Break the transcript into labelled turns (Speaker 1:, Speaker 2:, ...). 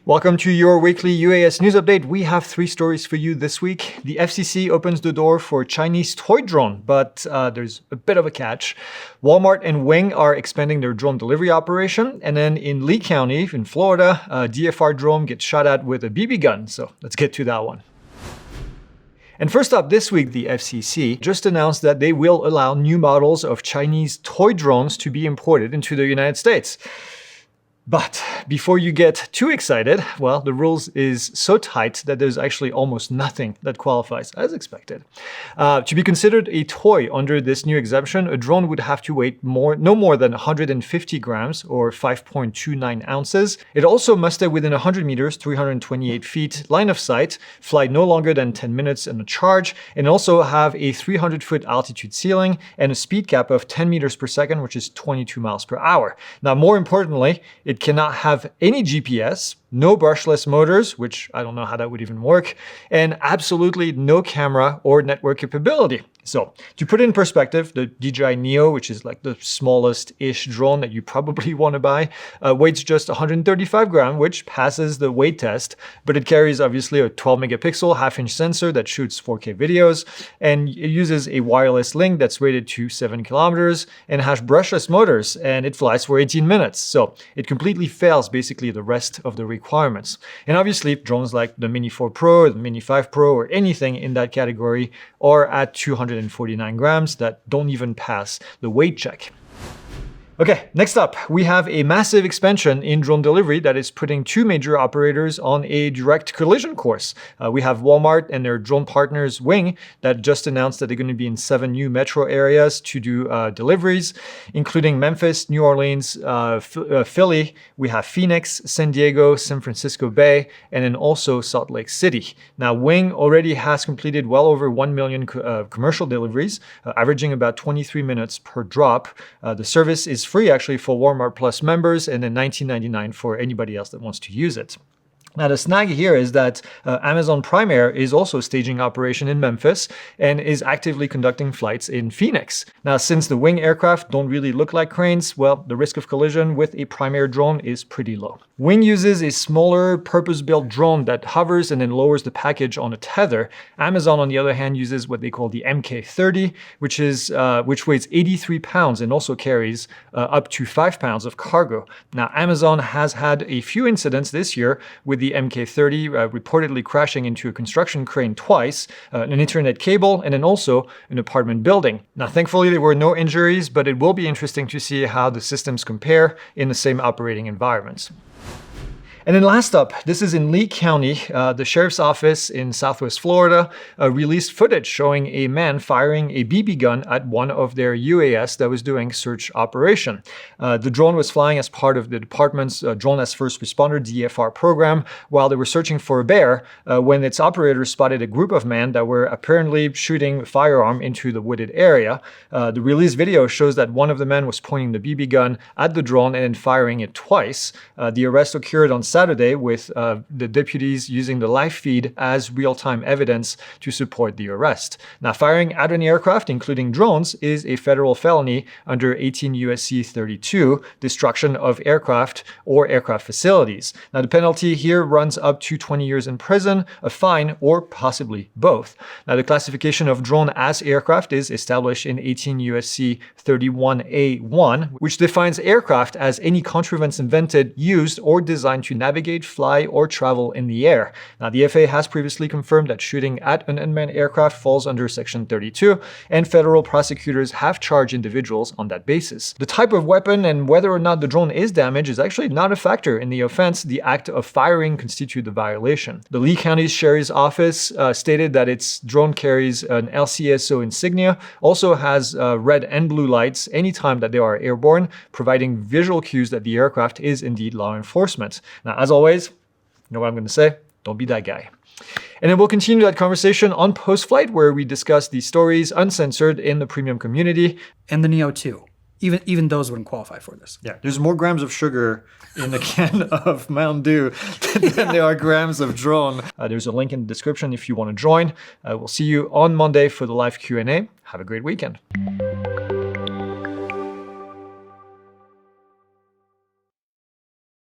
Speaker 1: Welcome to your weekly UAS news update. We have 3 stories for you this week. The FCC opens the door for Chinese toy drone, but there's a bit of a catch. Walmart and Wing are expanding their drone delivery operation. And then in Lee County in Florida, a DFR drone gets shot at with a BB gun. So let's get to that one. And first up this week, the FCC just announced that they will allow new models of Chinese toy drones to be imported into the United States. But before you get too excited, well, the rules is so tight that there's actually almost nothing that qualifies as expected. To be considered a toy under this new exemption, a drone would have to weigh no more than 150 grams or 5.29 ounces. It also must stay within 100 meters, 328 feet line of sight, fly no longer than 10 minutes in a charge, and also have a 300-foot altitude ceiling and a speed cap of 10 meters per second, which is 22 miles per hour. Now, more importantly, it cannot have any GPS, no brushless motors, which I don't know how that would even work, and absolutely no camera or network capability. So, to put it in perspective, the DJI Neo, which is like the smallest-ish drone that you probably want to buy, weighs just 135 grams, which passes the weight test, but it carries obviously a 12-megapixel half-inch sensor that shoots 4K videos, and it uses a wireless link that's rated to 7 kilometers and has brushless motors, and it flies for 18 minutes. So, it completely fails basically the rest of the requirements. And obviously, drones like the Mini 4 Pro, the Mini 5 Pro, or anything in that category are at 249 grams that don't even pass the weight check. Okay, next up, we have a massive expansion in drone delivery that is putting 2 major operators on a direct collision course. We have Walmart and their drone partners Wing that just announced that they're going to be in 7 new metro areas to do deliveries, including Memphis, New Orleans, Philly. We have Phoenix, San Diego, San Francisco Bay, and then also Salt Lake City. Now, Wing already has completed well over 1 million commercial deliveries, averaging about 23 minutes per drop. The service is free actually for Walmart Plus members and then $19.99 for anybody else that wants to use it. Now, the snag here is that Amazon Prime Air is also staging operation in Memphis and is actively conducting flights in Phoenix. Now, since the Wing aircraft don't really look like cranes, well, the risk of collision with a Prime Air drone is pretty low. Wing uses a smaller, purpose-built drone that hovers and then lowers the package on a tether. Amazon, on the other hand, uses what they call the MK30, which weighs 83 pounds and also carries up to 5 pounds of cargo. Now, Amazon has had a few incidents this year with the MK30 reportedly crashing into a construction crane twice, an internet cable, and then also an apartment building. Now, thankfully, there were no injuries, but it will be interesting to see how the systems compare in the same operating environments. And then last up, this is in Lee County. The sheriff's office in Southwest Florida released footage showing a man firing a BB gun at one of their UAS that was doing search operation. The drone was flying as part of the department's Drone as First Responder DFR program while they were searching for a bear when its operators spotted a group of men that were apparently shooting a firearm into the wooded area. The released video shows that one of the men was pointing the BB gun at the drone and then firing it twice. The arrest occurred on Saturday with the deputies using the live feed as real-time evidence to support the arrest. Now, firing at an aircraft, including drones, is a federal felony under 18 U.S.C. 32, destruction of aircraft or aircraft facilities. Now, the penalty here runs up to 20 years in prison, a fine, or possibly both. Now, the classification of drone as aircraft is established in 18 U.S.C. 31A1, which defines aircraft as any contrivance invented, used, or designed to navigate, fly, or travel in the air. Now, the FAA has previously confirmed that shooting at an unmanned aircraft falls under Section 32, and federal prosecutors have charged individuals on that basis. The type of weapon and whether or not the drone is damaged is actually not a factor in the offense. The act of firing constitutes the violation. The Lee County Sheriff's Office stated that its drone carries an LCSO insignia, also has red and blue lights anytime that they are airborne, providing visual cues that the aircraft is indeed law enforcement. Now, as always, you know what I'm going to say? Don't be that guy. And then we'll continue that conversation on post-flight, where we discuss these stories uncensored in the premium community.
Speaker 2: And the Neo 2. Even those wouldn't qualify for this.
Speaker 1: Yeah, there's more grams of sugar in a can of Mountain Dew than there are grams of drone. There's a link in the description if you want to join. We'll see you on Monday for the live Q&A. Have a great weekend.